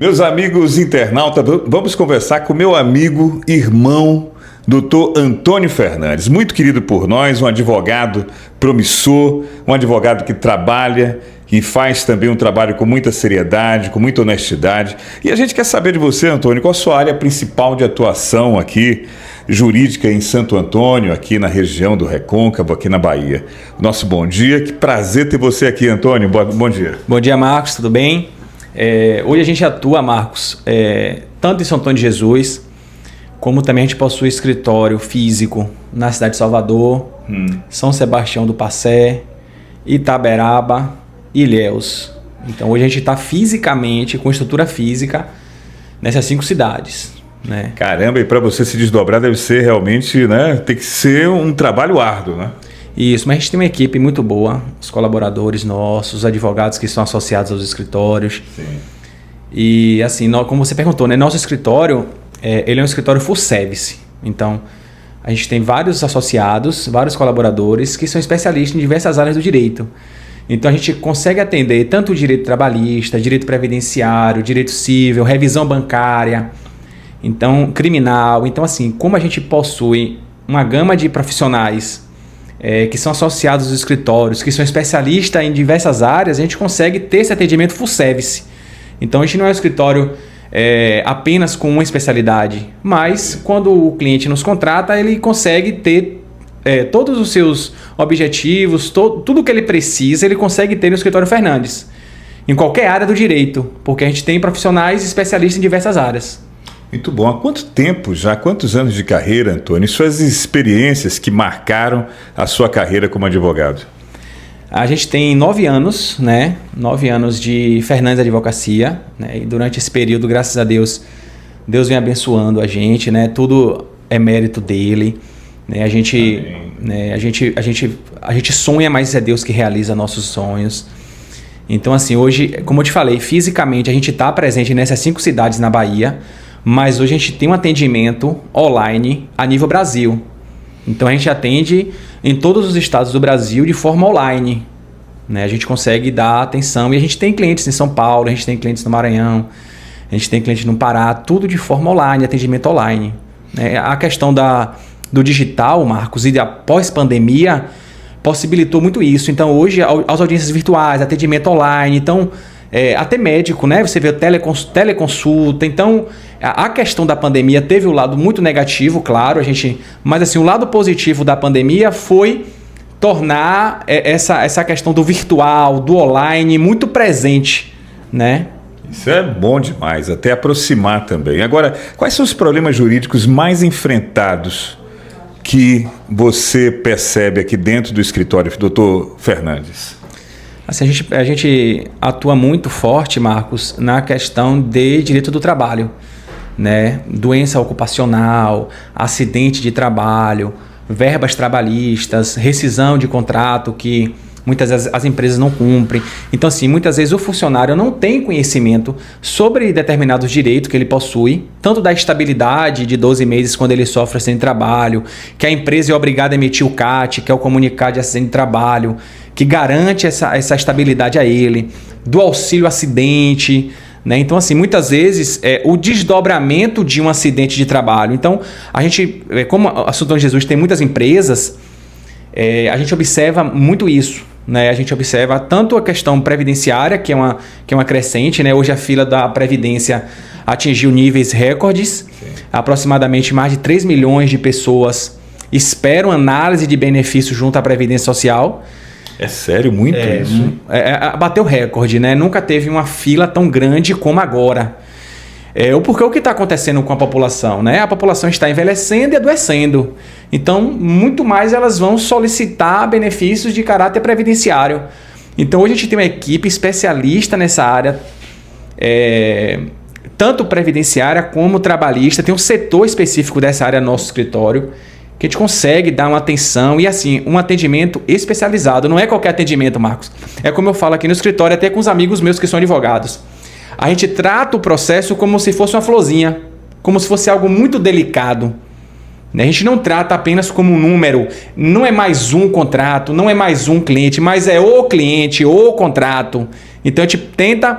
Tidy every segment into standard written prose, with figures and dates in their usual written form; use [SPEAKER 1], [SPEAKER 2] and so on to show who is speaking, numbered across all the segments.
[SPEAKER 1] Meus amigos internautas, vamos conversar com meu amigo, irmão, Dr. Antônio Fernandes, muito querido por nós, um advogado promissor, um advogado que trabalha e faz também um trabalho com muita seriedade, com muita honestidade. E a gente quer saber de você, Antônio, qual a sua área principal de atuação aqui, jurídica em Santo Antônio, aqui na região do Recôncavo, aqui na Bahia. Nosso bom dia, que prazer ter você aqui, Antônio. Bom dia.
[SPEAKER 2] Bom dia, Marcos, tudo bem? Hoje a gente atua, Marcos, tanto em São Antônio de Jesus, como também a gente possui escritório físico na cidade de Salvador, São Sebastião do Passé, Itaberaba e Ilhéus. Então hoje a gente está fisicamente, com estrutura física, nessas 5 cidades. Né?
[SPEAKER 1] Caramba, e para você se desdobrar deve ser realmente, né? Tem que ser um trabalho árduo, né?
[SPEAKER 2] Isso, mas a gente tem uma equipe muito boa, os colaboradores nossos, os advogados que estão associados aos escritórios.
[SPEAKER 1] Sim.
[SPEAKER 2] E assim, como você perguntou, né? Nosso escritório, ele é um escritório full service. Então, a gente tem vários associados, vários colaboradores que são especialistas em diversas áreas do direito. Então, a gente consegue atender tanto o direito trabalhista, direito previdenciário, direito civil, revisão bancária, então criminal. Então, assim, como a gente possui uma gama de profissionais que são associados aos escritórios, que são especialistas em diversas áreas, a gente consegue ter esse atendimento full service. Então, a gente não é um escritório apenas com uma especialidade, mas quando o cliente nos contrata, ele consegue ter todos os seus objetivos, tudo que ele precisa, ele consegue ter no escritório Fernandes, em qualquer área do direito, porque a gente tem profissionais especialistas em diversas áreas.
[SPEAKER 1] Muito bom. Há quanto tempo já, quantos anos de carreira, Antônio? E suas experiências que marcaram a sua carreira como advogado?
[SPEAKER 2] A gente tem 9 anos, né? 9 anos de Fernandes Advocacia, né? E durante esse período, graças a Deus, Deus vem abençoando a gente, né? Tudo é mérito dele, né? A gente sonha, mas é Deus que realiza nossos sonhos. Então, assim, hoje, como eu te falei, fisicamente a gente está presente nessas 5 cidades na Bahia, mas hoje a gente tem um atendimento online a nível Brasil. Então a gente atende em todos os estados do Brasil de forma online. Né? A gente consegue dar atenção e a gente tem clientes em São Paulo, a gente tem clientes no Maranhão, a gente tem clientes no Pará, tudo de forma online, atendimento online. A questão do digital, Marcos, e da pós-pandemia possibilitou muito isso. Então hoje as audiências virtuais, atendimento online, então até médico, né? Você vê teleconsulta. Então, a questão da pandemia teve um lado muito negativo, claro, mas assim, o lado positivo da pandemia foi tornar essa questão do virtual, do online, muito presente, né?
[SPEAKER 1] Isso é bom demais, até aproximar também. Agora, quais são os problemas jurídicos mais enfrentados que você percebe aqui dentro do escritório, Dr. Fernandes?
[SPEAKER 2] Assim, a gente atua muito forte, Marcos, na questão de direito do trabalho, né? Doença ocupacional, acidente de trabalho, verbas trabalhistas, rescisão de contrato que muitas vezes as empresas não cumprem. Então, assim, muitas vezes o funcionário não tem conhecimento sobre determinados direitos que ele possui, tanto da estabilidade de 12 meses quando ele sofre acidente de trabalho, que a empresa é obrigada a emitir o CAT, que é o comunicado de acidente de trabalho, que garante essa estabilidade a ele, do auxílio acidente, né? Então, assim, muitas vezes o desdobramento de um acidente de trabalho. Então, a gente, como a São Antônio de Jesus tem muitas empresas, a gente observa muito isso, né? A gente observa tanto a questão previdenciária, que é uma crescente, né? Hoje a fila da Previdência atingiu níveis recordes. Sim. Aproximadamente mais de 3 milhões de pessoas esperam análise de benefício junto à Previdência Social.
[SPEAKER 1] É sério? Muito isso?
[SPEAKER 2] Bateu recorde, né? Nunca teve uma fila tão grande como agora. Porque o que está acontecendo com a população? Né? A população está envelhecendo e adoecendo. Então, muito mais elas vão solicitar benefícios de caráter previdenciário. Então, hoje a gente tem uma equipe especialista nessa área, tanto previdenciária como trabalhista. Tem um setor específico dessa área no nosso escritório, que a gente consegue dar uma atenção e, assim, um atendimento especializado. Não é qualquer atendimento, Marcos. É como eu falo aqui no escritório, até com os amigos meus que são advogados. A gente trata o processo como se fosse uma florzinha, como se fosse algo muito delicado. A gente não trata apenas como um número, não é mais um contrato, não é mais um cliente, mas é o cliente, o contrato. Então a gente tenta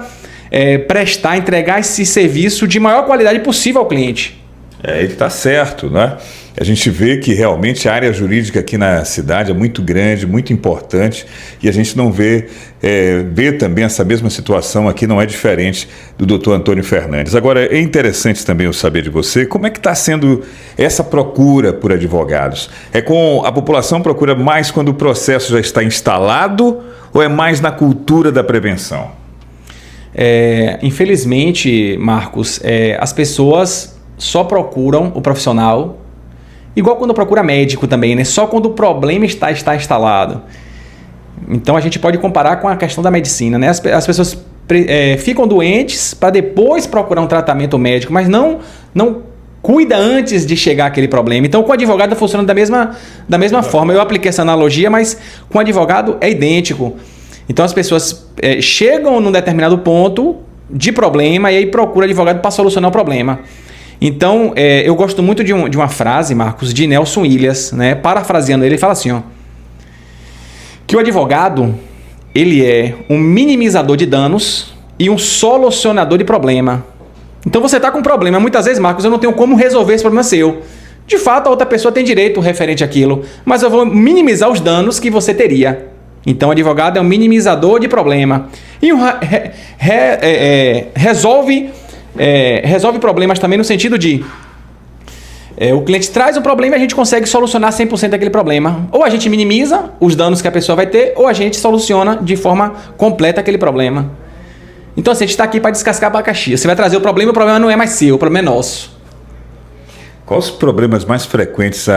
[SPEAKER 2] prestar, entregar esse serviço de maior qualidade possível ao cliente.
[SPEAKER 1] Ele está certo, né? A gente vê que realmente a área jurídica aqui na cidade é muito grande, muito importante, e a gente não vê também essa mesma situação aqui, não é diferente do doutor Antônio Fernandes. Agora, é interessante também eu saber de você, como é que está sendo essa procura por advogados? A população procura mais quando o processo já está instalado ou é mais na cultura da prevenção?
[SPEAKER 2] Infelizmente, Marcos, as pessoas só procuram o profissional, igual quando procura médico também, né? Só quando o problema está instalado. Então a gente pode comparar com a questão da medicina, né? As pessoas ficam doentes para depois procurar um tratamento médico, mas não cuida antes de chegar aquele problema. Então com o advogado funciona da mesma forma. Eu apliquei essa analogia, mas com o advogado é idêntico. Então as pessoas chegam num determinado ponto de problema e aí procura advogado para solucionar o problema. Então, eu gosto muito de uma frase, Marcos, de Nelson Williams, né? Parafraseando ele fala assim, ó, que o advogado, ele é um minimizador de danos e um solucionador de problema. Então, você está com um problema. Muitas vezes, Marcos, eu não tenho como resolver esse problema seu. De fato, a outra pessoa tem direito referente àquilo, mas eu vou minimizar os danos que você teria. Então, o advogado é um minimizador de problema. E resolve problemas também no sentido de o cliente traz um problema e a gente consegue solucionar 100% daquele problema. Ou a gente minimiza os danos que a pessoa vai ter, ou a gente soluciona de forma completa aquele problema. Então, assim, a gente está aqui para descascar abacaxi. Você vai trazer o problema não é mais seu, o problema é nosso.
[SPEAKER 1] Quais os problemas mais frequentes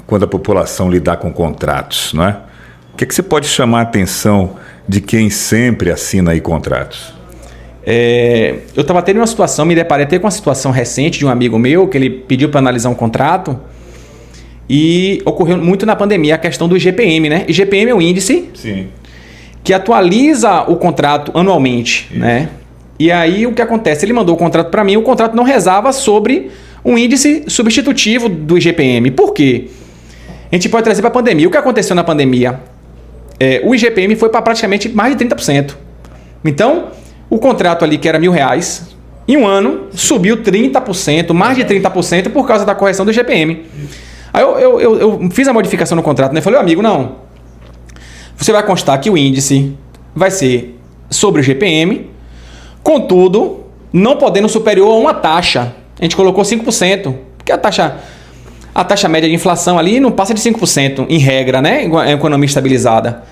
[SPEAKER 1] quando a população lidar com contratos, não é? O que você pode chamar a atenção de quem sempre assina aí contratos?
[SPEAKER 2] Eu estava tendo uma situação, me deparei até com uma situação recente de um amigo meu, que ele pediu para analisar um contrato e ocorreu muito na pandemia a questão do IGPM, né? IGPM é um índice
[SPEAKER 1] Sim.
[SPEAKER 2] que atualiza o contrato anualmente, né? E aí o que acontece? Ele mandou o contrato para mim, o contrato não rezava sobre um índice substitutivo do IGPM. Por quê? A gente pode trazer para a pandemia. O que aconteceu na pandemia? O IGPM foi para praticamente mais de 30%. Então, o contrato ali que era R$1.000, em um ano subiu 30%, mais de 30% por causa da correção do IGPM. Aí eu fiz a modificação no contrato, né? Falei, amigo, não. Você vai constar que o índice vai ser sobre o IGPM, contudo, não podendo superior a uma taxa. A gente colocou 5%, porque a taxa média de inflação ali não passa de 5%, em regra, né? É economia estabilizada.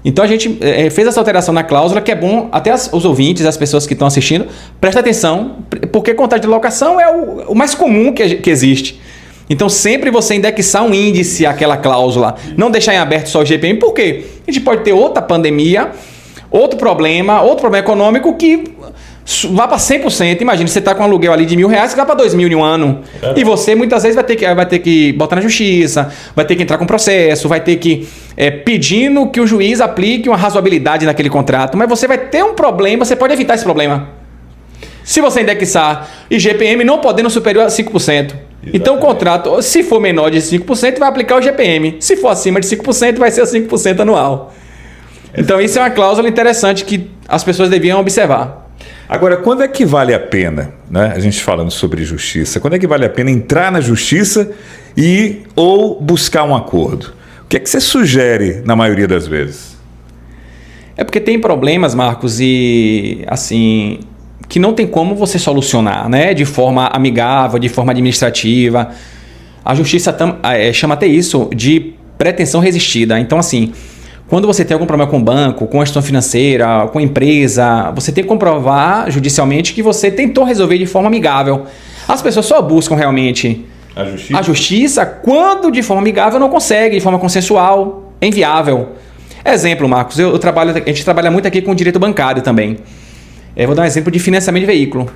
[SPEAKER 2] Então a gente fez essa alteração na cláusula, que é bom, até os ouvintes, as pessoas que estão assistindo, presta atenção, porque contrato de locação é o mais comum que existe. Então sempre você indexar um índice àquela cláusula, não deixar em aberto só o IGPM, por quê? A gente pode ter outra pandemia, outro problema econômico que vá para 100%. Imagina, você está com um aluguel ali de R$1.000, que vai para R$2.000 em um ano. E você muitas vezes vai ter que botar na justiça, vai ter que entrar com processo, vai ter que pedindo que o juiz aplique uma razoabilidade naquele contrato. Mas você vai ter um problema, você pode evitar esse problema. Se você indexar IGPM não podendo superior a 5%. Exatamente. Então o contrato, se for menor de 5%, vai aplicar o IGPM. Se for acima de 5%, vai ser 5% anual. Então isso é uma cláusula interessante que as pessoas deviam observar.
[SPEAKER 1] Agora, quando é que vale a pena, né? A gente falando sobre justiça, quando é que vale a pena entrar na justiça ou buscar um acordo? O que é que você sugere na maioria das vezes?
[SPEAKER 2] É porque tem problemas, Marcos, e assim, que não tem como você solucionar, né? De forma amigável, de forma administrativa. A justiça chama até isso de pretensão resistida. Então, assim, quando você tem algum problema com o banco, com a instituição financeira, com a empresa, você tem que comprovar judicialmente que você tentou resolver de forma amigável. As pessoas só buscam realmente a justiça quando de forma amigável não consegue, de forma consensual, é inviável. Exemplo, Marcos, a gente trabalha muito aqui com direito bancário também. Vou dar um exemplo de financiamento de veículo.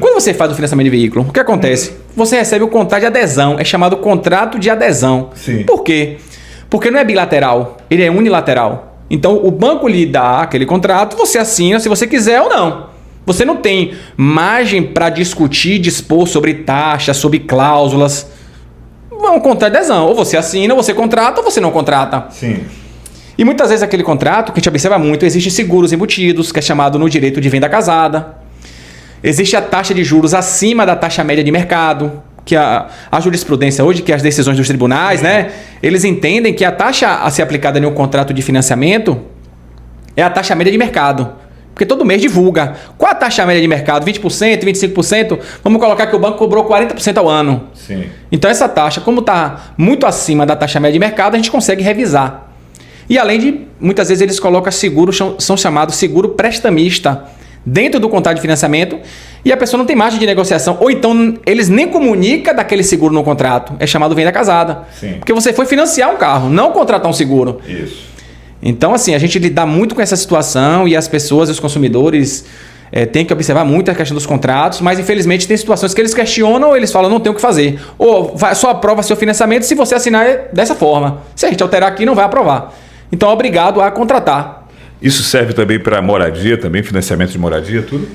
[SPEAKER 2] Quando você faz o financiamento de veículo, o que acontece? Você recebe o contrato de adesão, é chamado contrato de adesão.
[SPEAKER 1] Sim.
[SPEAKER 2] Por quê? Porque não é bilateral, ele é unilateral. Então, o banco lhe dá aquele contrato, você assina se você quiser ou não. Você não tem margem para discutir, dispor sobre taxas, sobre cláusulas. É um contrato de adesão. Ou você assina, ou você contrata, ou você não contrata.
[SPEAKER 1] Sim.
[SPEAKER 2] E muitas vezes aquele contrato, que a gente observa muito, existem seguros embutidos, que é chamado no direito de venda casada. Existe a taxa de juros acima da taxa média de mercado, que a jurisprudência hoje, que as decisões dos tribunais, né, eles entendem que a taxa a ser aplicada em um contrato de financiamento é a taxa média de mercado. Porque todo mês divulga. Qual a taxa média de mercado? 20%, 25%? Vamos colocar que o banco cobrou 40% ao ano.
[SPEAKER 1] Sim.
[SPEAKER 2] Então essa taxa, como está muito acima da taxa média de mercado, a gente consegue revisar. E além de, muitas vezes eles colocam seguros, são chamados seguro prestamista, dentro do contrato de financiamento, e a pessoa não tem margem de negociação. Ou então eles nem comunicam daquele seguro no contrato. É chamado venda casada.
[SPEAKER 1] Sim.
[SPEAKER 2] Porque você foi financiar um carro, não contratar um seguro.
[SPEAKER 1] Isso.
[SPEAKER 2] Então, assim, a gente lida muito com essa situação e as pessoas, os consumidores, têm que observar muito a questão dos contratos, mas infelizmente tem situações que eles questionam ou eles falam, não tem o que fazer. Ou só aprova seu financiamento se você assinar dessa forma. Se a gente alterar aqui, não vai aprovar. Então, é obrigado a contratar.
[SPEAKER 1] Isso serve também para moradia, também financiamento de moradia, tudo?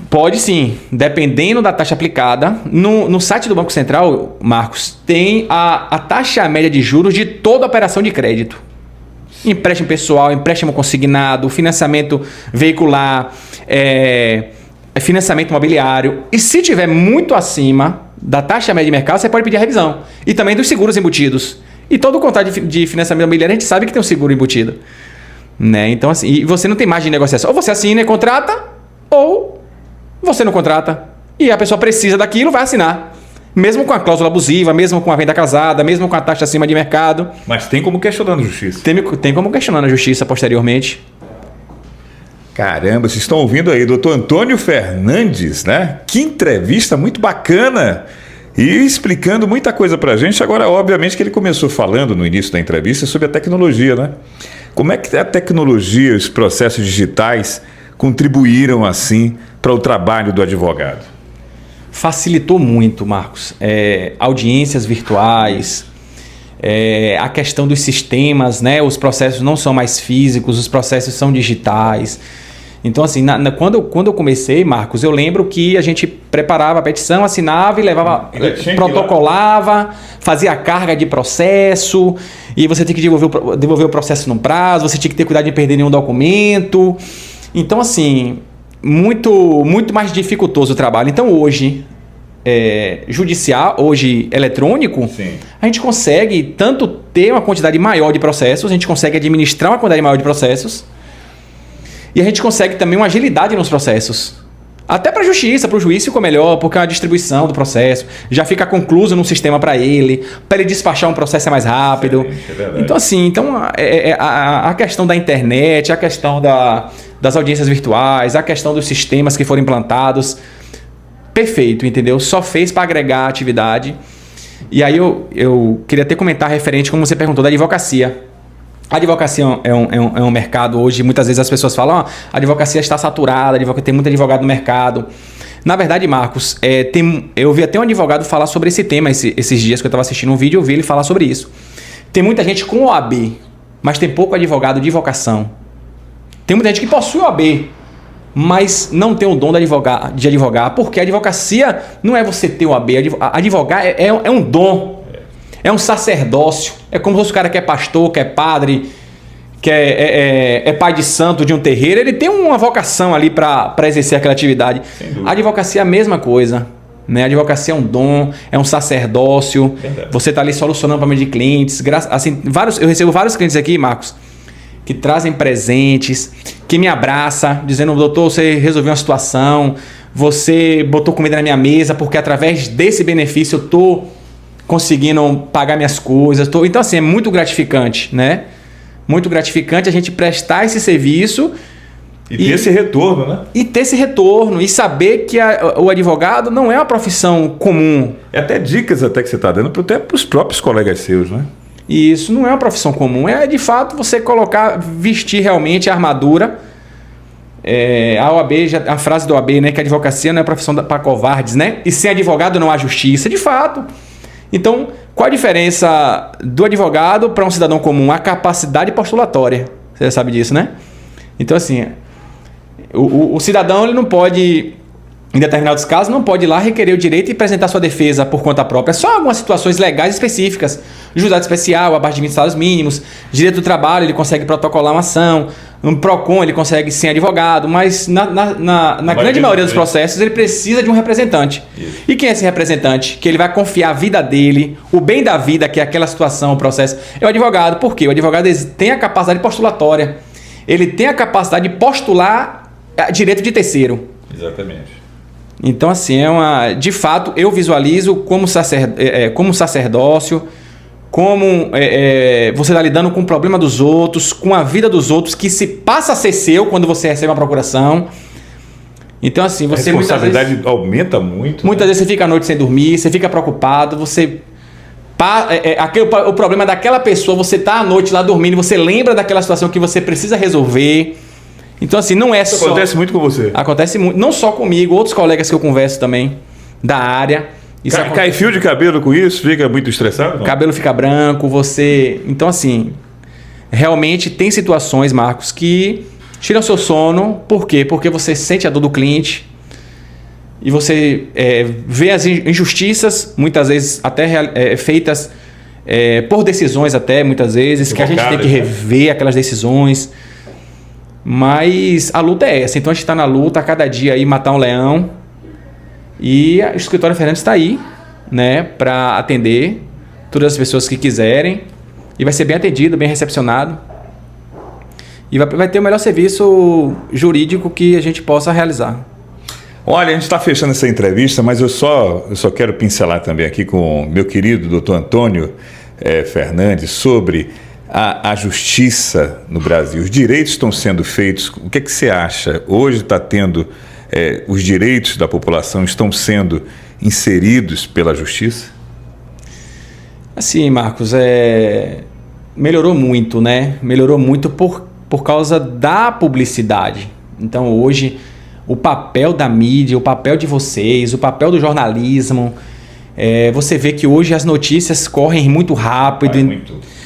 [SPEAKER 2] Pode sim, dependendo da taxa aplicada. No site do Banco Central, Marcos, tem a taxa média de juros de toda operação de crédito. Empréstimo pessoal, empréstimo consignado, financiamento veicular, financiamento imobiliário. E se tiver muito acima da taxa média de mercado, você pode pedir a revisão. E também dos seguros embutidos. E todo contrato de financiamento imobiliário, a gente sabe que tem um seguro embutido. Né? Então, assim, e você não tem margem de negociação. Ou você assina e contrata, ou você não contrata. E a pessoa precisa daquilo, vai assinar. Mesmo com a cláusula abusiva, mesmo com a venda casada, mesmo com a taxa acima de mercado.
[SPEAKER 1] Mas tem como questionar na justiça.
[SPEAKER 2] Tem como questionar na justiça posteriormente.
[SPEAKER 1] Caramba, vocês estão ouvindo aí, doutor Antônio Fernandes, né? Que entrevista muito bacana. E explicando muita coisa pra gente. Agora, obviamente que ele começou falando no início da entrevista sobre a tecnologia, né? Como é que a tecnologia, os processos digitais contribuíram assim para o trabalho do advogado?
[SPEAKER 2] Facilitou muito, Marcos. Audiências virtuais, a questão dos sistemas, né? Os processos não são mais físicos, os processos são digitais. Então, assim, quando eu comecei, Marcos, eu lembro que a gente preparava a petição, assinava e levava, protocolava, fazia a carga de processo, e você tem que devolver o processo no prazo, você tinha que ter cuidado de não perder nenhum documento. Então, assim, muito mais dificultoso o trabalho. Então, hoje, judicial, hoje eletrônico,
[SPEAKER 1] sim,
[SPEAKER 2] a gente consegue tanto ter uma quantidade maior de processos, a gente consegue administrar uma quantidade maior de processos, e a gente consegue também uma agilidade nos processos. Até para a justiça, para o juiz ficou melhor, porque a distribuição do processo já fica concluso num sistema para ele despachar um processo é mais rápido.
[SPEAKER 1] É
[SPEAKER 2] então, assim, a questão da internet, a questão das audiências virtuais, a questão dos sistemas que foram implantados, perfeito, entendeu? Só fez para agregar atividade. E aí eu queria até comentar referente, como você perguntou, da advocacia. A advocacia é um mercado hoje, muitas vezes as pessoas falam, a advocacia está saturada, tem muito advogado no mercado. Na verdade, Marcos, eu vi até um advogado falar sobre esse tema esses dias que eu estava assistindo um vídeo, eu vi ele falar sobre isso. Tem muita gente com OAB, mas tem pouco advogado de vocação. Tem muita gente que possui OAB, mas não tem o dom de advogar, porque a advocacia não é você ter OAB, advogar é um dom. É um sacerdócio. É como se o cara que é pastor, que é padre, que é pai de santo de um terreiro, ele tem uma vocação ali para exercer aquela atividade. A advocacia é a mesma coisa. Né? A advocacia é um dom, é um sacerdócio. Verdade. Você está ali solucionando problema de clientes. Assim, eu recebo vários clientes aqui, Marcos, que trazem presentes, que me abraçam, dizendo, doutor, você resolveu uma situação, você botou comida na minha mesa, porque através desse benefício eu estou conseguindo pagar minhas coisas. Então, assim, é muito gratificante, né? Muito gratificante a gente prestar esse serviço.
[SPEAKER 1] E ter esse retorno, né?
[SPEAKER 2] E ter esse retorno. E saber que o advogado não é uma profissão comum.
[SPEAKER 1] É até dicas até que você está dando até para os próprios colegas seus, né?
[SPEAKER 2] E isso não é uma profissão comum. É, de fato, você vestir realmente a armadura. A OAB, a frase do OAB, né? Que a advocacia não é profissão para covardes, né? E sem advogado não há justiça. De fato. Então, qual a diferença do advogado para um cidadão comum? A capacidade postulatória. Você já sabe disso, né? Então, assim, o cidadão ele não pode em determinados casos, não pode ir lá requerer o direito e apresentar sua defesa por conta própria. Só algumas situações legais específicas. Juizado especial, abaixo de 20 salários mínimos. Direito do trabalho, ele consegue protocolar uma ação. No PROCON, ele consegue sem advogado. Mas na grande maioria dos processos, ele precisa de um representante. Isso. E quem é esse representante? Que ele vai confiar a vida dele, o bem da vida, que é aquela situação, o processo, é o advogado. Por quê? O advogado tem a capacidade postulatória. Ele tem a capacidade de postular direito de terceiro.
[SPEAKER 1] Exatamente.
[SPEAKER 2] Então, assim, de fato, eu visualizo como sacerdócio, como você está lidando com o problema dos outros, com a vida dos outros, que se passa a ser seu quando você recebe uma procuração. Então, assim, você...
[SPEAKER 1] A responsabilidade aumenta muito.
[SPEAKER 2] Muitas vezes você fica à noite sem dormir, você fica preocupado, o problema daquela pessoa, você está à noite lá dormindo, você lembra daquela situação que você precisa resolver. Então, assim, não é
[SPEAKER 1] Isso
[SPEAKER 2] só...
[SPEAKER 1] acontece muito com você.
[SPEAKER 2] Acontece muito, não só comigo, outros colegas que eu converso também, da área.
[SPEAKER 1] Cai fio de cabelo com isso? Fica muito estressado? Não?
[SPEAKER 2] Cabelo fica branco, você... Então, assim, realmente tem situações, Marcos, que tiram seu sono. Por quê? Porque você sente a dor do cliente e você vê as injustiças, muitas vezes até feitas por decisões até, muitas vezes, que a gente tem que rever aquelas decisões. Mas a luta é essa. Então a gente está na luta a cada dia aí, matar um leão. E o Escritório Fernandes está aí, né, para atender todas as pessoas que quiserem. E vai ser bem atendido, bem recepcionado. E vai ter o melhor serviço jurídico que a gente possa realizar.
[SPEAKER 1] Olha, a gente está fechando essa entrevista, mas eu só quero pincelar também aqui com o meu querido doutor Antônio Fernandes sobre a justiça no Brasil. Os direitos estão sendo feitos. O que é que você acha? Hoje está tendo... os direitos da população estão sendo inseridos pela justiça?
[SPEAKER 2] Assim, Marcos, melhorou muito, né? Melhorou muito por causa da publicidade. Então, hoje, o papel da mídia, o papel de vocês, o papel do jornalismo, você vê que hoje as notícias correm muito rápido.
[SPEAKER 1] Muito.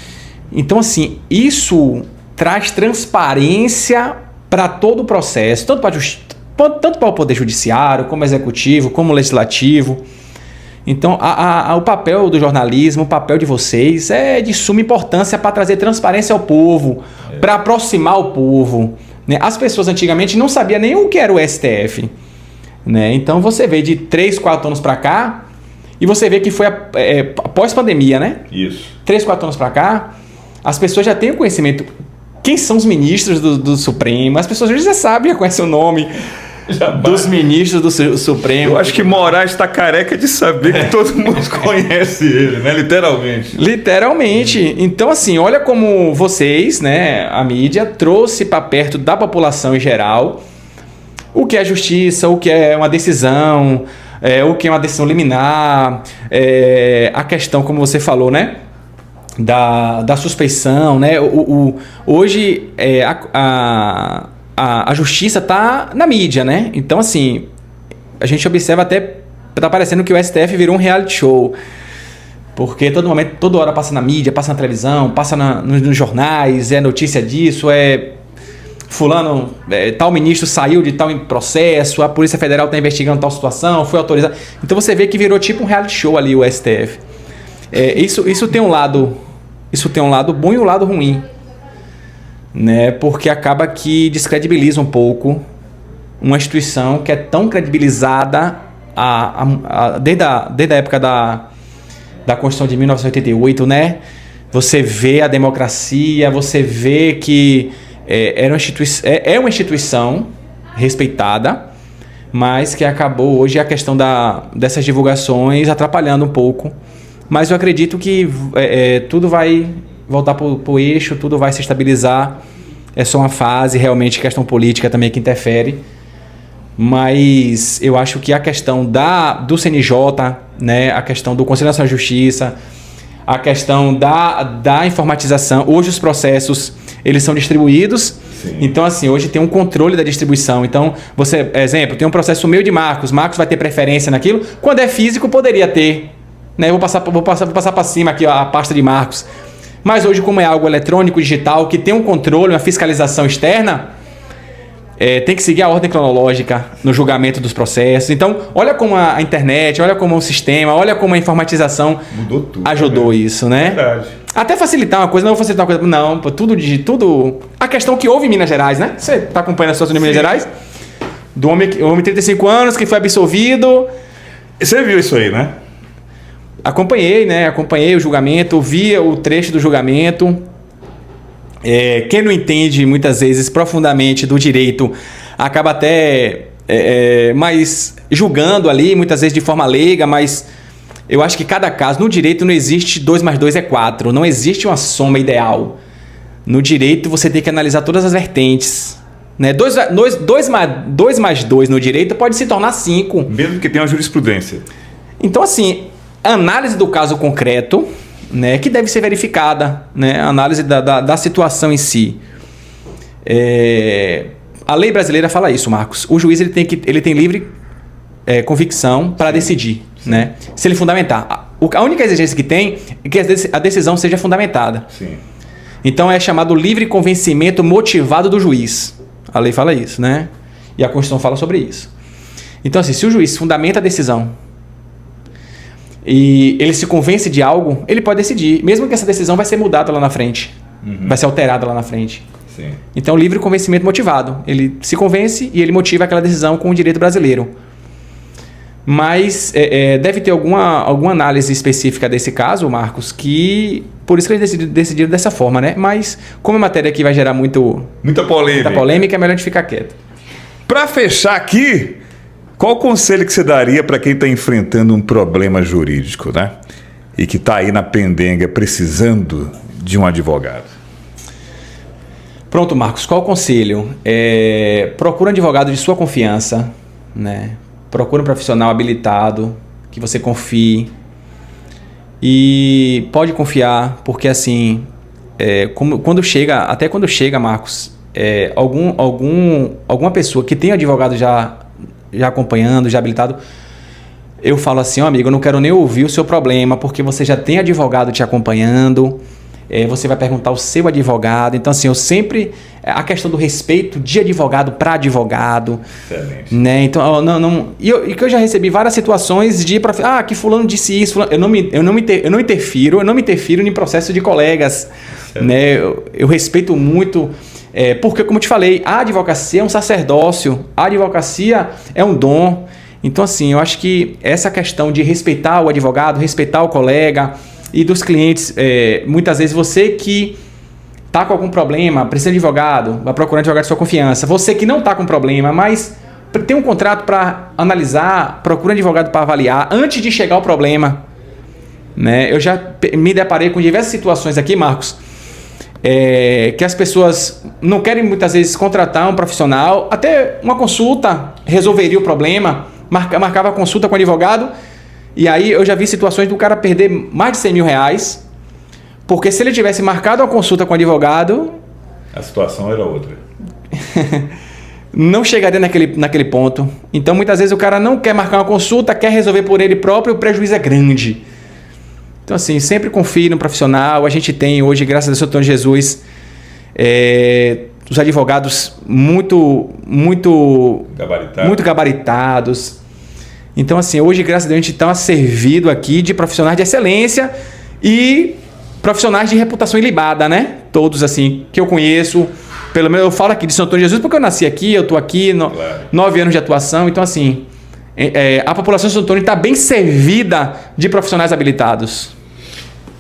[SPEAKER 2] Então, assim, isso traz transparência para todo o processo, tanto para o Poder Judiciário, como Executivo, como Legislativo. Então, o papel do jornalismo, o papel de vocês é de suma importância para trazer transparência ao povo, para aproximar o povo. Né? As pessoas antigamente não sabiam nem o que era o STF. Né? Então, você vê de 3, 4 anos para cá, e você vê que foi após pandemia, né? Isso. 3, 4 anos para cá, as pessoas já têm o conhecimento. Quem são os ministros do Supremo? As pessoas já sabem, já conhecem o nome dos ministros do Supremo.
[SPEAKER 1] Eu acho que Moraes está careca de saber que todo mundo conhece ele, né? Literalmente.
[SPEAKER 2] Literalmente. Então, assim, olha como vocês, né, a mídia, trouxe para perto da população em geral o que é justiça, o que é uma decisão, o que é uma decisão liminar, a questão, como você falou, né? Da suspeição, né? Hoje a justiça está na mídia, né? Então, assim, a gente observa até, tá parecendo que o STF virou um reality show, porque toda hora passa na mídia, passa na televisão, passa nos jornais, notícia disso, fulano, tal ministro saiu de tal processo, a Polícia Federal está investigando tal situação, foi autorizado. Então você vê que virou tipo um reality show ali o STF. Isso tem um lado bom e um lado ruim, né? Porque acaba que descredibiliza um pouco uma instituição que é tão credibilizada desde a época da Constituição de 1988, né? Você vê a democracia, você vê que é uma instituição respeitada, mas que acabou hoje a questão dessas divulgações atrapalhando um pouco. Mas eu acredito que tudo vai voltar para o eixo, tudo vai se estabilizar. É só uma fase, realmente, questão política também que interfere. Mas eu acho que a questão do CNJ, né, a questão do Conselho Nacional de Justiça, a questão da informatização, hoje os processos eles são distribuídos. Sim. Então, assim, hoje tem um controle da distribuição. Então, exemplo, tem um processo meu de Marcos vai ter preferência naquilo. Quando é físico, poderia ter. Né? Eu vou passar para cima aqui a pasta de Marcos. Mas hoje, como é algo eletrônico, digital, que tem um controle, uma fiscalização externa, tem que seguir a ordem cronológica no julgamento dos processos. Então, olha como a internet, olha como o sistema, olha como a informatização
[SPEAKER 1] mudou tudo,
[SPEAKER 2] ajudou isso, né?
[SPEAKER 1] Verdade.
[SPEAKER 2] Até facilitar uma coisa, não vou facilitar uma coisa, não, tudo. A questão que houve em Minas Gerais, né? Você está acompanhando a situação de Minas Gerais? Do homem de 35 anos que foi absolvido.
[SPEAKER 1] Você viu isso aí, né?
[SPEAKER 2] Acompanhei o julgamento, via o trecho do julgamento. Quem não entende muitas vezes profundamente do direito acaba até mais julgando ali, muitas vezes de forma leiga, mas eu acho que cada caso, no direito não existe 2 mais 2 é 4, não existe uma soma ideal. No direito você tem que analisar todas as vertentes. Né? 2 mais 2 no direito pode se tornar 5.
[SPEAKER 1] Mesmo que tenha uma jurisprudência. Então,
[SPEAKER 2] assim, análise do caso concreto, né, que deve ser verificada, né, a análise da situação em si. A lei brasileira fala isso, Marcos. O juiz ele tem livre convicção para decidir, né, se ele fundamentar. A única exigência que tem é que a decisão seja fundamentada.
[SPEAKER 1] Sim.
[SPEAKER 2] Então é chamado livre convencimento motivado do juiz. A lei fala isso, né? E a Constituição fala sobre isso. Então, assim, se o juiz fundamenta a decisão e ele se convence de algo, ele pode decidir, mesmo que essa decisão vai ser mudada lá na frente, vai ser alterada lá na frente.
[SPEAKER 1] Sim.
[SPEAKER 2] Então, livre convencimento motivado. Ele se convence e ele motiva aquela decisão com o direito brasileiro. Mas deve ter alguma análise específica desse caso, Marcos, que por isso que eles decidiram dessa forma, né? Mas como a matéria aqui vai gerar muita polêmica, é melhor a gente ficar quieto.
[SPEAKER 1] Para fechar aqui, qual o conselho que você daria para quem está enfrentando um problema jurídico, né? E que está aí na pendenga precisando de um advogado?
[SPEAKER 2] Pronto, Marcos, qual o conselho? Procura um advogado de sua confiança, né? Procura um profissional habilitado, que você confie. E pode confiar, porque assim, quando chega, Marcos, alguma pessoa que tem advogado já acompanhando, já habilitado, eu falo assim, amigo, eu não quero nem ouvir o seu problema, porque você já tem advogado te acompanhando, você vai perguntar ao seu advogado. Então, assim, eu sempre... A questão do respeito de advogado para advogado.
[SPEAKER 1] Excelente.
[SPEAKER 2] Né? Então, e que eu já recebi várias situações de... que fulano disse isso. Eu não me interfiro em processo de colegas. Né? Eu respeito muito... porque, como eu te falei, a advocacia é um sacerdócio. A advocacia é um dom. Então, assim, eu acho que essa questão de respeitar o advogado, respeitar o colega... E dos clientes, muitas vezes você que está com algum problema, precisa de advogado, vai procurar um advogado de sua confiança. Você que não está com problema, mas tem um contrato para analisar, procura um advogado para avaliar antes de chegar ao problema. Né? Eu já me deparei com diversas situações aqui, Marcos, que as pessoas não querem muitas vezes contratar um profissional, até uma consulta resolveria o problema, marcava a consulta com o advogado. E aí eu já vi situações do cara perder mais de 100 mil reais, porque se ele tivesse marcado uma consulta com o advogado...
[SPEAKER 1] A situação era outra.
[SPEAKER 2] Não chegaria naquele ponto. Então muitas vezes o cara não quer marcar uma consulta, quer resolver por ele próprio, o prejuízo é grande. Então assim, sempre confie no profissional. A gente tem hoje, graças a Deus, Antônio Jesus, os advogados muito gabaritados. Então, assim, hoje, graças a Deus, a gente está servido aqui de profissionais de excelência e profissionais de reputação ilibada, né? Todos, assim, que eu conheço. Pelo menos eu falo aqui de São Antônio de Jesus porque eu nasci aqui, eu estou aqui, 9 anos de atuação. Então, assim, a população de São Antônio está bem servida de profissionais habilitados.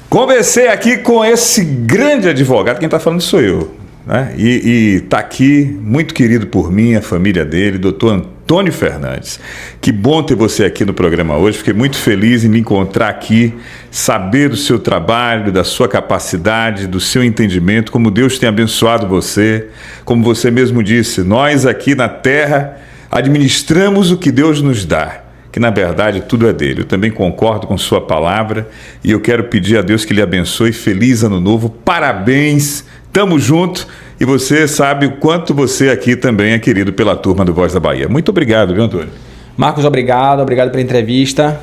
[SPEAKER 1] Conversei aqui com esse grande advogado, quem está falando sou eu. Né? E está aqui, muito querido por mim, a família dele, doutor Antônio Fernandes. Que bom ter você aqui no programa hoje, fiquei muito feliz em me encontrar aqui, saber do seu trabalho, da sua capacidade, do seu entendimento, como Deus tem abençoado você, como você mesmo disse, nós aqui na Terra administramos o que Deus nos dá, que na verdade tudo é dele. Eu também concordo com sua palavra e eu quero pedir a Deus que lhe abençoe. Feliz ano novo, parabéns, tamo junto. E você sabe o quanto você aqui também é querido pela turma do Voz da Bahia. Muito obrigado, viu, Antônio?
[SPEAKER 2] Marcos, obrigado pela entrevista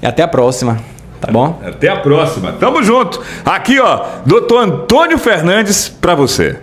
[SPEAKER 2] e até a próxima, tá bom?
[SPEAKER 1] Até a próxima, tamo junto. Aqui, ó, doutor Antônio Fernandes para você.